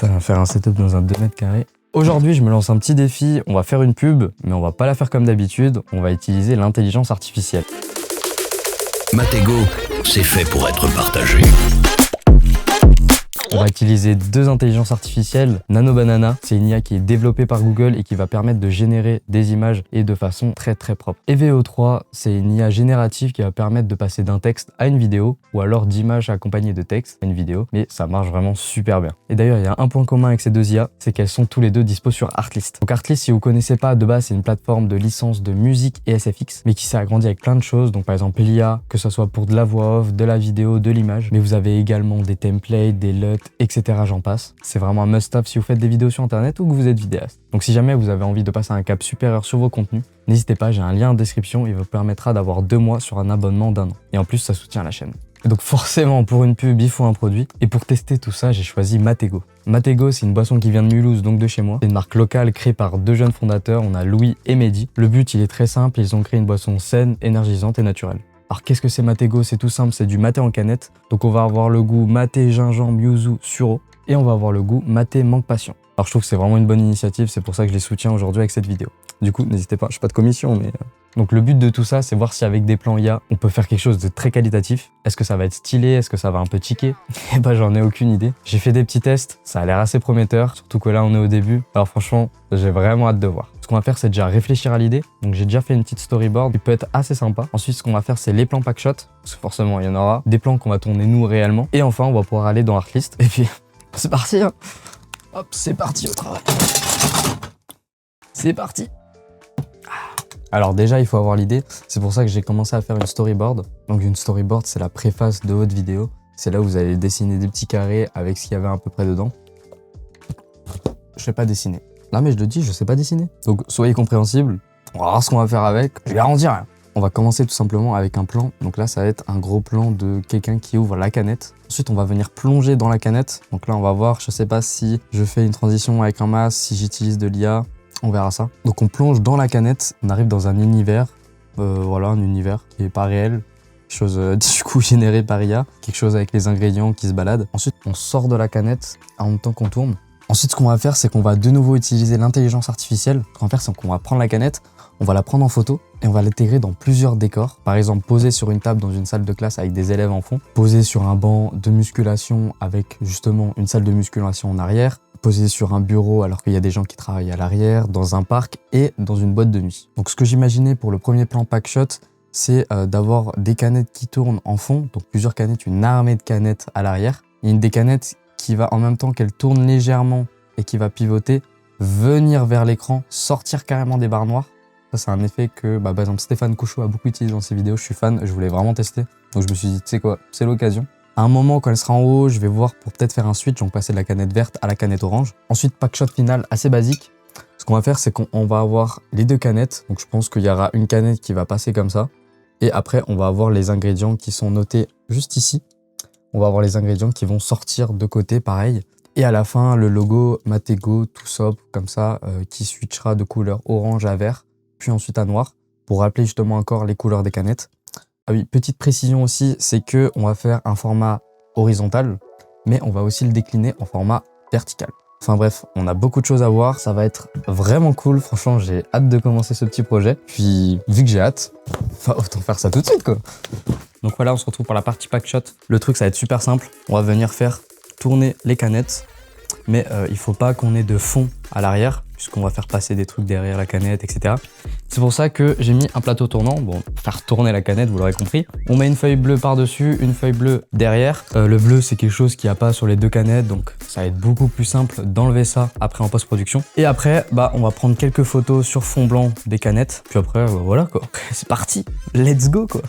Putain, faire un setup dans un 2 mètres carrés. Aujourd'hui, je me lance un petit défi. On va faire une pub, mais on va pas la faire comme d'habitude. On va utiliser l'intelligence artificielle. Matego, c'est fait pour être partagé. On va utiliser deux intelligences artificielles. Nano Banana, c'est une IA qui est développée par Google et qui va permettre de générer des images et de façon très propre. Et VO3, c'est une IA générative qui va permettre de passer d'un texte à une vidéo ou alors d'images accompagnées de texte à une vidéo, mais ça marche vraiment super bien. Et d'ailleurs, il y a un point commun avec ces deux IA, c'est qu'elles sont tous les deux dispo sur Artlist. Donc Artlist, si vous connaissez pas, de base, c'est une plateforme de licence de musique et SFX, mais qui s'est agrandie avec plein de choses. Donc par exemple, l'IA, que ce soit pour de la voix off, de la vidéo, de l'image, mais vous avez également des templates, des LUT, etc. J'en passe. C'est vraiment un must-have si vous faites des vidéos sur internet ou que vous êtes vidéaste. Donc si jamais vous avez envie de passer à un cap supérieur sur vos contenus, n'hésitez pas, j'ai un lien en description, il vous permettra d'avoir 2 mois sur un abonnement d'1 an. Et en plus, ça soutient la chaîne. Et donc forcément, pour une pub, il faut un produit. Et pour tester tout ça, j'ai choisi Matego. Matego, c'est une boisson qui vient de Mulhouse, donc de chez moi. C'est une marque locale créée par 2 jeunes fondateurs, on a Louis et Mehdi. Le but, il est très simple, ils ont créé une boisson saine, énergisante et naturelle. Alors qu'est-ce que c'est Matego? C'est tout simple, c'est du maté en canette. Donc on va avoir le goût maté, gingembre, yuzu, sureau. Et on va avoir le goût maté mangue passion. Alors je trouve que c'est vraiment une bonne initiative, c'est pour ça que je les soutiens aujourd'hui avec cette vidéo. Du coup, n'hésitez pas, je suis pas de commission, mais... Donc le but de tout ça, c'est voir si avec des plans IA, on peut faire quelque chose de très qualitatif. Est-ce que ça va être stylé? Est-ce que ça va un peu tiquer? Eh ben j'en ai aucune idée. J'ai fait des petits tests, ça a l'air assez prometteur, surtout que là on est au début. Alors franchement, j'ai vraiment hâte de voir. Ce qu'on va faire, c'est déjà réfléchir à l'idée. Donc j'ai déjà fait une petite storyboard qui peut être assez sympa. Ensuite, ce qu'on va faire, c'est les plans packshot, parce que forcément il y en aura. Des plans qu'on va tourner nous réellement. Et enfin, on va pouvoir aller dans Artlist. Et puis, c'est parti hein. Hop, c'est parti au travail. C'est parti. Alors déjà, il faut avoir l'idée. C'est pour ça que j'ai commencé à faire une storyboard. Donc une storyboard, c'est la préface de votre vidéo. C'est là où vous allez dessiner des petits carrés avec ce qu'il y avait à peu près dedans. Je sais pas dessiner. Là, mais je le dis, je sais pas dessiner. Donc soyez compréhensibles. On va voir ce qu'on va faire avec. Je garantis rien. On va commencer tout simplement avec un plan. Donc là, ça va être un gros plan de quelqu'un qui ouvre la canette. Ensuite, on va venir plonger dans la canette. Donc là, on va voir, je sais pas si je fais une transition avec un masque, si j'utilise de l'IA. On verra ça. Donc on plonge dans la canette, on arrive dans un univers, voilà, un univers qui est pas réel, quelque chose du coup généré par IA, quelque chose avec les ingrédients qui se baladent. Ensuite, on sort de la canette en même temps qu'on tourne. Ensuite, ce qu'on va faire, c'est qu'on va de nouveau utiliser l'intelligence artificielle. Ce qu'on va faire, c'est qu'on va prendre la canette, on va la prendre en photo et on va l'intégrer dans plusieurs décors. Par exemple, poser sur une table dans une salle de classe avec des élèves en fond, poser sur un banc de musculation avec justement une salle de musculation en arrière, posé sur un bureau alors qu'il y a des gens qui travaillent à l'arrière, dans un parc et dans une boîte de nuit. Donc ce que j'imaginais pour le premier plan packshot, c'est d'avoir des canettes qui tournent en fond, donc plusieurs canettes, une armée de canettes à l'arrière. Il y a une des canettes qui va en même temps qu'elle tourne légèrement et qui va pivoter, venir vers l'écran, sortir carrément des barres noires. Ça c'est un effet que par exemple Stéphane Couchot a beaucoup utilisé dans ses vidéos, je suis fan, je voulais vraiment tester. Donc je me suis dit, tu sais quoi, c'est l'occasion. À un moment, quand elle sera en haut, je vais voir pour peut-être faire un switch, donc passer de la canette verte à la canette orange. Ensuite, packshot final assez basique. Ce qu'on va faire, c'est qu'on va avoir les deux canettes. Donc je pense qu'il y aura une canette qui va passer comme ça. Et après, on va avoir les ingrédients qui sont notés juste ici. On va avoir les ingrédients qui vont sortir de côté, pareil. Et à la fin, le logo Matego, tout sobre, comme ça, qui switchera de couleur orange à vert, puis ensuite à noir, pour rappeler justement encore les couleurs des canettes. Ah oui, petite précision aussi, c'est que on va faire un format horizontal, mais on va aussi le décliner en format vertical. Enfin bref, on a beaucoup de choses à voir, ça va être vraiment cool. Franchement, j'ai hâte de commencer ce petit projet. Puis, vu que j'ai hâte, autant faire ça tout de suite, quoi. Donc voilà, on se retrouve pour la partie packshot. Le truc, ça va être super simple. On va venir faire tourner les canettes, mais il faut pas qu'on ait de fond à l'arrière, puisqu'on va faire passer des trucs derrière la canette, etc. C'est pour ça que j'ai mis un plateau tournant. Bon, faire tourner la canette, vous l'aurez compris. On met une feuille bleue par-dessus, une feuille bleue derrière. Le bleu, c'est quelque chose qu'il n'y a pas sur les deux canettes, donc ça va être beaucoup plus simple d'enlever ça après en post-production. Et après, on va prendre quelques photos sur fond blanc des canettes. Puis après, voilà quoi. C'est parti. Let's go quoi.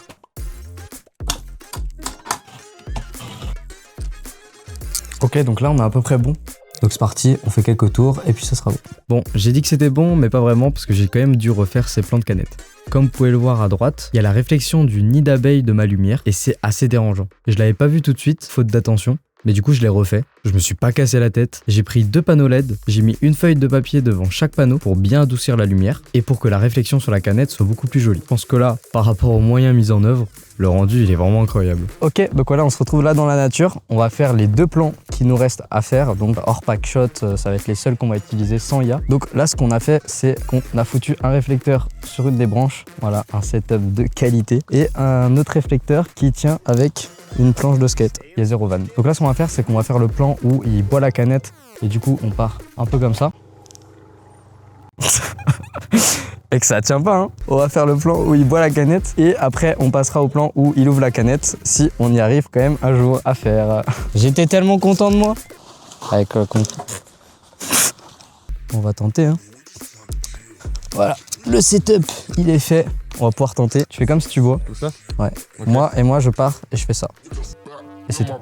Ok, donc là, on est à peu près bon. Donc c'est parti, on fait quelques tours et puis ça sera bon. Bon, j'ai dit que c'était bon, mais pas vraiment parce que j'ai quand même dû refaire ces plans de canettes. Comme vous pouvez le voir à droite, il y a la réflexion du nid d'abeille de ma lumière et c'est assez dérangeant. Je l'avais pas vu tout de suite, faute d'attention. Mais du coup, je l'ai refait. Je me suis pas cassé la tête. J'ai pris 2 panneaux LED. J'ai mis une feuille de papier devant chaque panneau pour bien adoucir la lumière et pour que la réflexion sur la canette soit beaucoup plus jolie. Je pense que là, par rapport aux moyens mis en œuvre, le rendu, il est vraiment incroyable. Ok, donc voilà, on se retrouve là dans la nature. On va faire les 2 plans qui nous restent à faire. Donc hors pack shot, ça va être les seuls qu'on va utiliser sans IA. Donc là, ce qu'on a fait, c'est qu'on a foutu un réflecteur sur une des branches. Voilà, un setup de qualité. Et un autre réflecteur qui tient avec une planche de skate. Il y a 0 vanne. Donc là, ce qu'on va faire, c'est qu'on va faire le plan où il boit la canette. Et du coup, on part un peu comme ça. Et que ça tient pas, hein. On va faire le plan où il boit la canette et après on passera au plan où il ouvre la canette si on y arrive quand même un jour à faire. J'étais tellement content de moi. Avec on va tenter, hein. Voilà, le setup il est fait. On va pouvoir tenter. Tu fais comme si tu bois. Tout ça? Ouais. Okay. Moi je pars et je fais ça. Et c'est tout.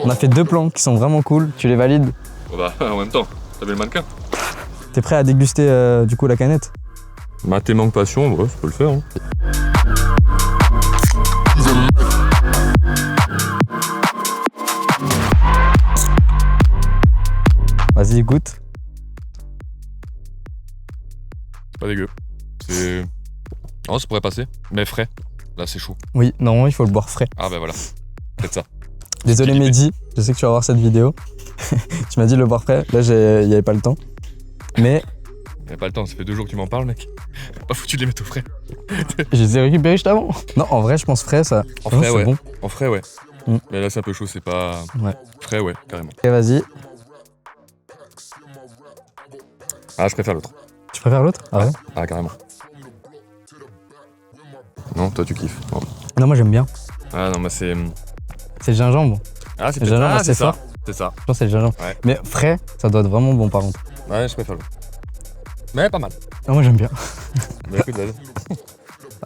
On a fait 2 plans qui sont vraiment cool, tu les valides? Oh bah en même temps, t'as vu le mannequin? T'es prêt à déguster du coup la canette? Maté manque passion, ouais, ça peut le faire. Hein. Vas-y, goûte. C'est pas dégueu. C'est... Oh, ça pourrait passer, mais frais. Là, c'est chaud. Oui, normalement il faut le boire frais. Ah bah voilà, faites ça. Désolé Mehdi, je sais que tu vas voir cette vidéo. Tu m'as dit le boire frais, là il n'y avait pas le temps. Mais... Y'a pas le temps, ça fait 2 jours que tu m'en parles mec. Pas foutu de les mettre au frais. Je les ai récupérés juste avant. Non, en vrai je pense frais ça. En frais, ouais. Bon. En frais, ouais. Mm. Mais là c'est un peu chaud, c'est pas... Ouais. Frais, ouais, carrément. Ok, vas-y. Ah, je préfère l'autre. Tu préfères l'autre? Ah ouais? Ah, carrément. Non, toi tu kiffes. Oh. Non, moi j'aime bien. Ah non, mais c'est... C'est le gingembre. Ah, c'est Le peut-être... gingembre, Ah, c'est c'est ça. fort. C'est ça. Je pense que c'est le gingembre. Ouais. Mais frais, ça doit être vraiment bon par contre. Ouais, je préfère l'autre. Mais pas mal. Ah, moi j'aime bien. Mais écoute, vas-y.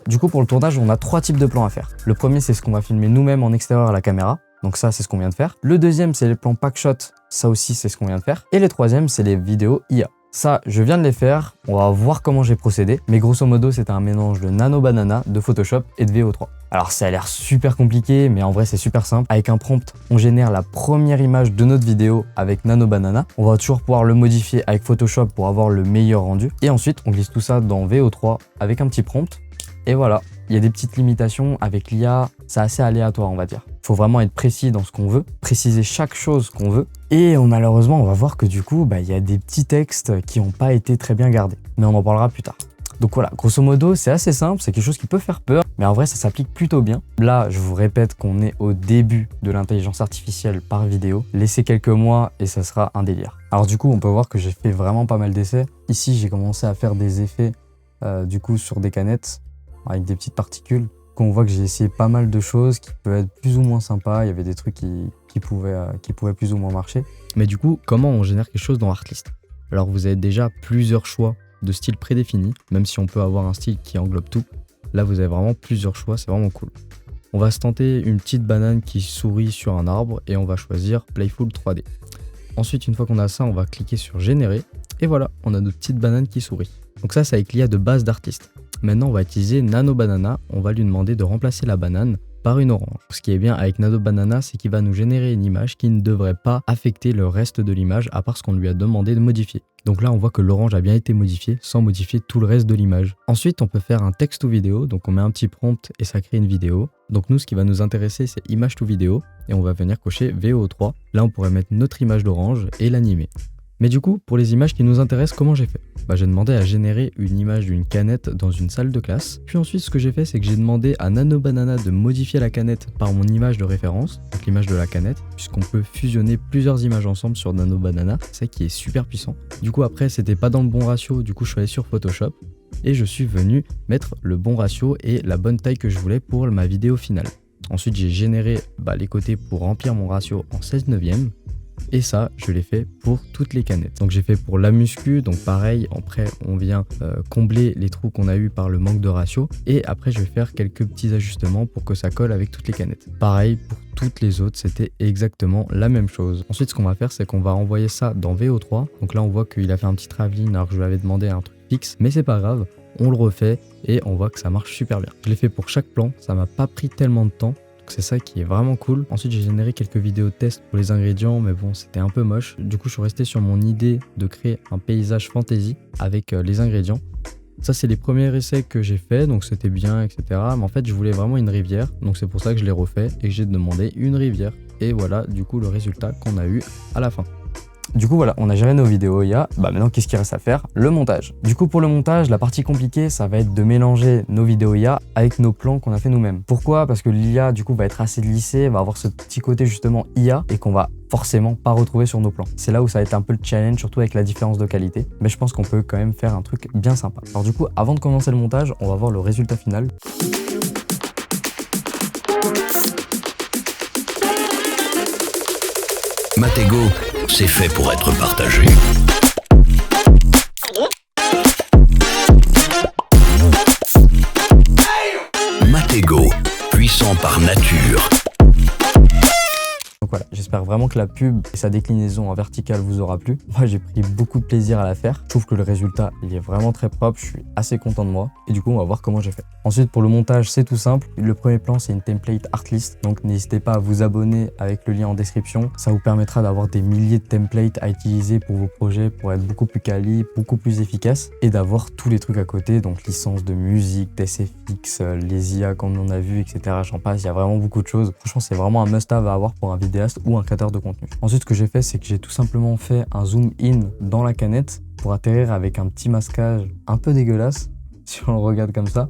Du coup, pour le tournage, on a 3 types de plans à faire. Le premier, c'est ce qu'on va filmer nous-mêmes en extérieur à la caméra. Donc ça, c'est ce qu'on vient de faire. Le deuxième, c'est les plans pack shot. Ça aussi, c'est ce qu'on vient de faire. Et le troisième, c'est les vidéos IA. Ça, je viens de les faire. On va voir comment j'ai procédé. Mais grosso modo, c'était un mélange de Nano Banana, de Photoshop et de VO3. Alors ça a l'air super compliqué, mais en vrai, c'est super simple. Avec un prompt, on génère la première image de notre vidéo avec Nano Banana. On va toujours pouvoir le modifier avec Photoshop pour avoir le meilleur rendu. Et ensuite, on glisse tout ça dans VO3 avec un petit prompt. Et voilà, il y a des petites limitations avec l'IA, c'est assez aléatoire on va dire. Il faut vraiment être précis dans ce qu'on veut, préciser chaque chose qu'on veut. Et malheureusement, on va voir que du coup, il y a des petits textes qui n'ont pas été très bien gardés. Mais on en parlera plus tard. Donc voilà, grosso modo, c'est assez simple, c'est quelque chose qui peut faire peur, mais en vrai, ça s'applique plutôt bien. Là, je vous répète qu'on est au début de l'intelligence artificielle par vidéo. Laissez quelques mois et ça sera un délire. Alors du coup, on peut voir que j'ai fait vraiment pas mal d'essais. Ici, j'ai commencé à faire des effets du coup sur des canettes avec des petites particules. On voit que j'ai essayé pas mal de choses qui peuvent être plus ou moins sympas. Il y avait des trucs qui pouvaient plus ou moins marcher. Mais du coup, comment on génère quelque chose dans Artlist? Alors vous avez déjà plusieurs choix de styles prédéfinis, même si on peut avoir un style qui englobe tout. Là, vous avez vraiment plusieurs choix, c'est vraiment cool. On va se tenter une petite banane qui sourit sur un arbre et on va choisir Playful 3D. Ensuite, une fois qu'on a ça, on va cliquer sur Générer et voilà, on a notre petite banane qui sourit. Donc ça, c'est avec l'IA de base d'Artlist. Maintenant, on va utiliser Nano Banana. On va lui demander de remplacer la banane par une orange. Ce qui est bien avec Nano Banana, c'est qu'il va nous générer une image qui ne devrait pas affecter le reste de l'image, à part ce qu'on lui a demandé de modifier. Donc là, on voit que l'orange a bien été modifié sans modifier tout le reste de l'image. Ensuite, on peut faire un texte ou vidéo. Donc on met un petit prompt et ça crée une vidéo. Donc nous, ce qui va nous intéresser, c'est image to vidéo. Et on va venir cocher VO3. Là, on pourrait mettre notre image d'orange et l'animer. Mais du coup, pour les images qui nous intéressent, comment j'ai fait? J'ai demandé à générer une image d'une canette dans une salle de classe. Puis ensuite, ce que j'ai fait, c'est que j'ai demandé à Nano Banana de modifier la canette par mon image de référence, donc l'image de la canette, puisqu'on peut fusionner plusieurs images ensemble sur Nano Banana, c'est ça qui est super puissant. Du coup, après, c'était pas dans le bon ratio, du coup, je suis allé sur Photoshop et je suis venu mettre le bon ratio et la bonne taille que je voulais pour ma vidéo finale. Ensuite, j'ai généré les côtés pour remplir mon ratio en 16/9. Et ça, je l'ai fait pour toutes les canettes. Donc j'ai fait pour la muscu, donc pareil, après on vient combler les trous qu'on a eu par le manque de ratio. Et après je vais faire quelques petits ajustements pour que ça colle avec toutes les canettes. Pareil pour toutes les autres, c'était exactement la même chose. Ensuite ce qu'on va faire, c'est qu'on va envoyer ça dans VO3. Donc là on voit qu'il a fait un petit travelling alors que je lui avais demandé un truc fixe. Mais c'est pas grave, on le refait et on voit que ça marche super bien. Je l'ai fait pour chaque plan, ça m'a pas pris tellement de temps. C'est ça qui est vraiment cool. Ensuite j'ai généré quelques vidéos de test pour les ingrédients, mais bon c'était un peu moche. Du coup je suis resté sur mon idée de créer un paysage fantasy avec les ingrédients. Ça c'est les premiers essais que j'ai fait, donc c'était bien, etc. Mais en fait je voulais vraiment une rivière, donc c'est pour ça que je l'ai refait et que j'ai demandé une rivière. Et voilà du coup le résultat qu'on a eu à la fin. Du coup voilà, on a géré nos vidéos IA, maintenant qu'est-ce qu'il reste à faire? Le montage. Du coup pour le montage, la partie compliquée, ça va être de mélanger nos vidéos IA avec nos plans qu'on a fait nous-mêmes. Pourquoi? Parce que l'IA du coup va être assez lissée, va avoir ce petit côté justement IA et qu'on va forcément pas retrouver sur nos plans. C'est là où ça va être un peu le challenge, surtout avec la différence de qualité, mais je pense qu'on peut quand même faire un truc bien sympa. Alors du coup, avant de commencer le montage, on va voir le résultat final. Matego, c'est fait pour être partagé. Matego, puissant par nature. Donc voilà, j'espère vraiment que la pub et sa déclinaison en verticale vous aura plu. Moi j'ai pris beaucoup de plaisir à la faire. Je trouve que le résultat il est vraiment très propre, je suis assez content de moi. Et du coup on va voir comment j'ai fait. Ensuite pour le montage c'est tout simple. Le premier plan c'est une template Artlist. Donc n'hésitez pas à vous abonner avec le lien en description. Ça vous permettra d'avoir des milliers de templates à utiliser pour vos projets pour être beaucoup plus quali, beaucoup plus efficace. Et d'avoir tous les trucs à côté, donc licence de musique, TSFX, les IA comme on a vu, etc. J'en passe, il y a vraiment beaucoup de choses. Franchement c'est vraiment un must-have à avoir pour un vidéaste ou un créateur de contenu. Ensuite ce que j'ai fait c'est que j'ai tout simplement fait un zoom in dans la canette pour atterrir avec un petit masquage un peu dégueulasse si on le regarde comme ça,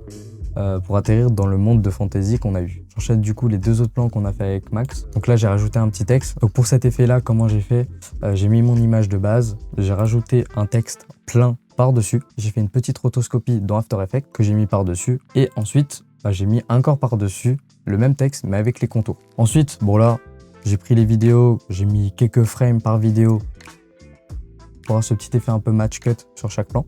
pour atterrir dans le monde de fantasy qu'on a eu. J'enchaîne du coup les deux autres plans qu'on a fait avec Max. Donc là j'ai rajouté un petit texte. Donc pour cet effet là, comment j'ai fait, j'ai mis mon image de base, j'ai rajouté un texte plein par-dessus, j'ai fait une petite rotoscopie dans After Effects que j'ai mis par-dessus et ensuite j'ai mis encore par-dessus le même texte mais avec les contours. Ensuite bon là j'ai pris les vidéos, j'ai mis quelques frames par vidéo pour avoir ce petit effet un peu match cut sur chaque plan.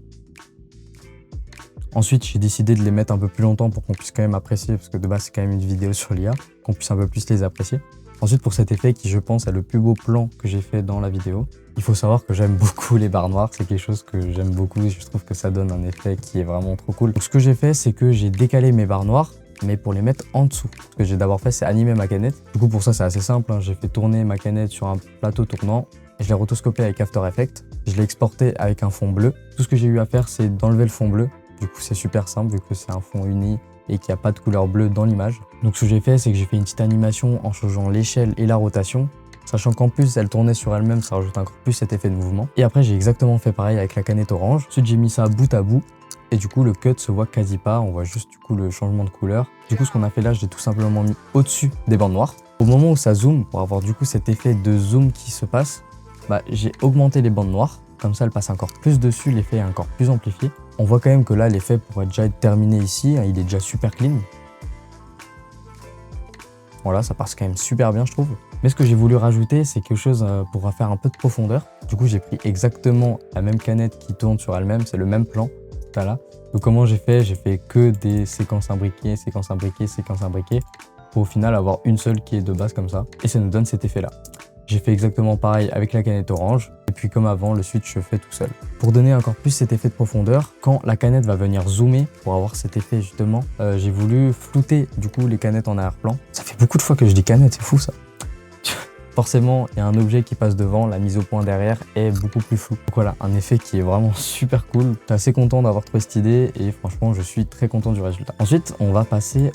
Ensuite, j'ai décidé de les mettre un peu plus longtemps pour qu'on puisse quand même apprécier, parce que de base, c'est quand même une vidéo sur l'IA, qu'on puisse un peu plus les apprécier. Ensuite, pour cet effet qui, je pense, est le plus beau plan que j'ai fait dans la vidéo, il faut savoir que j'aime beaucoup les barres noires. C'est quelque chose que j'aime beaucoup et je trouve que ça donne un effet qui est vraiment trop cool. Donc, ce que j'ai fait, c'est que j'ai décalé mes barres noires, mais pour les mettre en dessous. Ce que j'ai d'abord fait, c'est animer ma canette. Du coup, pour ça, c'est assez simple, hein. J'ai fait tourner ma canette sur un plateau tournant. Je l'ai rotoscopé avec After Effects. Je l'ai exporté avec un fond bleu. Tout ce que j'ai eu à faire, c'est d'enlever le fond bleu. Du coup, c'est super simple vu que c'est un fond uni et qu'il n'y a pas de couleur bleue dans l'image. Donc, ce que j'ai fait, c'est que j'ai fait une petite animation en changeant l'échelle et la rotation. Sachant qu'en plus, elle tournait sur elle-même, ça rajoute encore plus cet effet de mouvement. Et après, j'ai exactement fait pareil avec la canette orange. Ensuite, j'ai mis ça bout à bout. Et du coup, le cut se voit quasi pas. On voit juste du coup le changement de couleur. Du coup, ce qu'on a fait là, j'ai tout simplement mis au-dessus des bandes noires. Au moment où ça zoome, pour avoir du coup cet effet de zoom qui se passe, j'ai augmenté les bandes noires. Comme ça, elle passe encore plus dessus, l'effet est encore plus amplifié. On voit quand même que là, l'effet pourrait déjà être terminé ici. Il est déjà super clean. Voilà, ça passe quand même super bien, je trouve. Mais ce que j'ai voulu rajouter, c'est quelque chose pour faire un peu de profondeur. Du coup, j'ai pris exactement la même canette qui tourne sur elle-même. C'est le même plan. Là. Donc comment j'ai fait? J'ai fait que des séquences imbriquées, séquences imbriquées, séquences imbriquées, pour au final avoir une seule qui est de base comme ça. Et ça nous donne cet effet-là. J'ai fait exactement pareil avec la canette orange. Et puis comme avant, le switch se fait tout seul. Pour donner encore plus cet effet de profondeur, quand la canette va venir zoomer, pour avoir cet effet justement, j'ai voulu flouter du coup les canettes en arrière-plan. Ça fait beaucoup de fois que je dis canette, c'est fou ça. Forcément, il y a un objet qui passe devant, la mise au point derrière est beaucoup plus floue. Donc voilà, un effet qui est vraiment super cool. Je suis assez content d'avoir trouvé cette idée et franchement, je suis très content du résultat. Ensuite, on va passer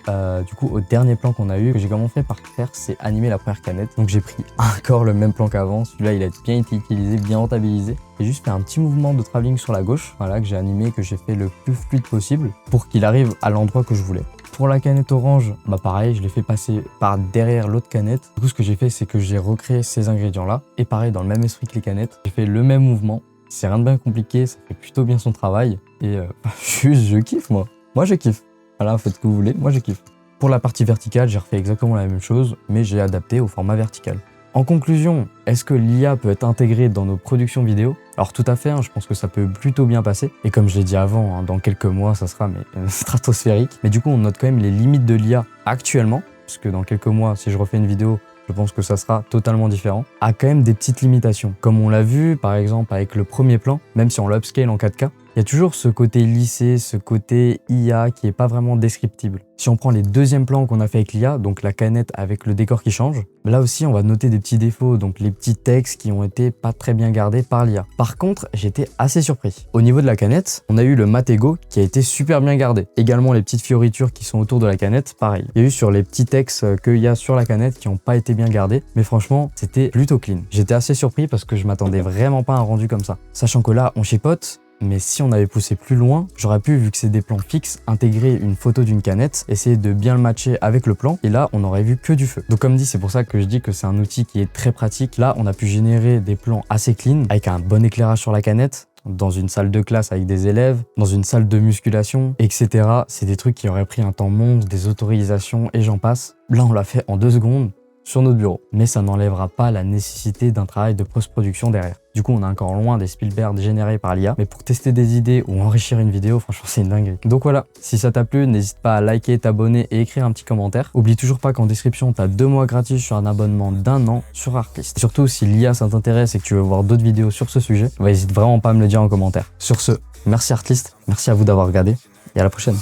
du coup au dernier plan qu'on a eu. Ce que j'ai commencé par faire, c'est animer la première canette. Donc j'ai pris encore le même plan qu'avant. Celui-là, il a bien été utilisé, bien rentabilisé. J'ai juste fait un petit mouvement de travelling sur la gauche, voilà, que j'ai animé, que j'ai fait le plus fluide possible pour qu'il arrive à l'endroit que je voulais. Pour la canette orange, pareil, je l'ai fait passer par derrière l'autre canette. Du coup, ce que j'ai fait, c'est que j'ai recréé ces ingrédients-là. Et pareil, dans le même esprit que les canettes, j'ai fait le même mouvement. C'est rien de bien compliqué, ça fait plutôt bien son travail. Et juste, je kiffe, moi. Moi, je kiffe. Voilà, faites ce que vous voulez, moi, je kiffe. Pour la partie verticale, j'ai refait exactement la même chose, mais j'ai adapté au format vertical. En conclusion, est-ce que l'IA peut être intégrée dans nos productions vidéo? Alors tout à fait, je pense que ça peut plutôt bien passer. Et comme je l'ai dit avant, dans quelques mois, ça sera stratosphérique. Mais du coup, on note quand même les limites de l'IA actuellement, parce que dans quelques mois, si je refais une vidéo, je pense que ça sera totalement différent, a quand même des petites limitations. Comme on l'a vu, par exemple, avec le premier plan, même si on l'upscale en 4K, il y a toujours ce côté lissé, ce côté IA qui est pas vraiment descriptible. Si on prend les deuxièmes plans qu'on a fait avec l'IA, donc la canette avec le décor qui change, là aussi on va noter des petits défauts, donc les petits textes qui ont été pas très bien gardés par l'IA. Par contre, j'étais assez surpris. Au niveau de la canette, on a eu le Matego qui a été super bien gardé. Également les petites fioritures qui sont autour de la canette, pareil. Il y a eu sur les petits textes qu'il y a sur la canette qui n'ont pas été bien gardés, mais franchement, c'était plutôt clean. J'étais assez surpris parce que je m'attendais vraiment pas à un rendu comme ça. Sachant que là, on chipote, mais si on avait poussé plus loin, j'aurais pu, vu que c'est des plans fixes, intégrer une photo d'une canette, essayer de bien le matcher avec le plan, et là, on aurait vu que du feu. Donc comme dit, c'est pour ça que je dis que c'est un outil qui est très pratique. Là, on a pu générer des plans assez clean, avec un bon éclairage sur la canette, dans une salle de classe avec des élèves, dans une salle de musculation, etc. C'est des trucs qui auraient pris un temps monstre, des autorisations, et j'en passe. Là, on l'a fait en 2 secondes, sur notre bureau. Mais ça n'enlèvera pas la nécessité d'un travail de post-production derrière. Du coup, on est encore loin des Spielberg générés par l'IA, mais pour tester des idées ou enrichir une vidéo, franchement, c'est une dinguerie. Donc voilà, si ça t'a plu, n'hésite pas à liker, t'abonner et écrire un petit commentaire. Oublie toujours pas qu'en description, t'as 2 mois gratuits sur un abonnement d'1 an sur Artlist. Surtout, si l'IA ça t'intéresse et que tu veux voir d'autres vidéos sur ce sujet, n'hésite vraiment pas à me le dire en commentaire. Sur ce, merci Artlist, merci à vous d'avoir regardé et à la prochaine.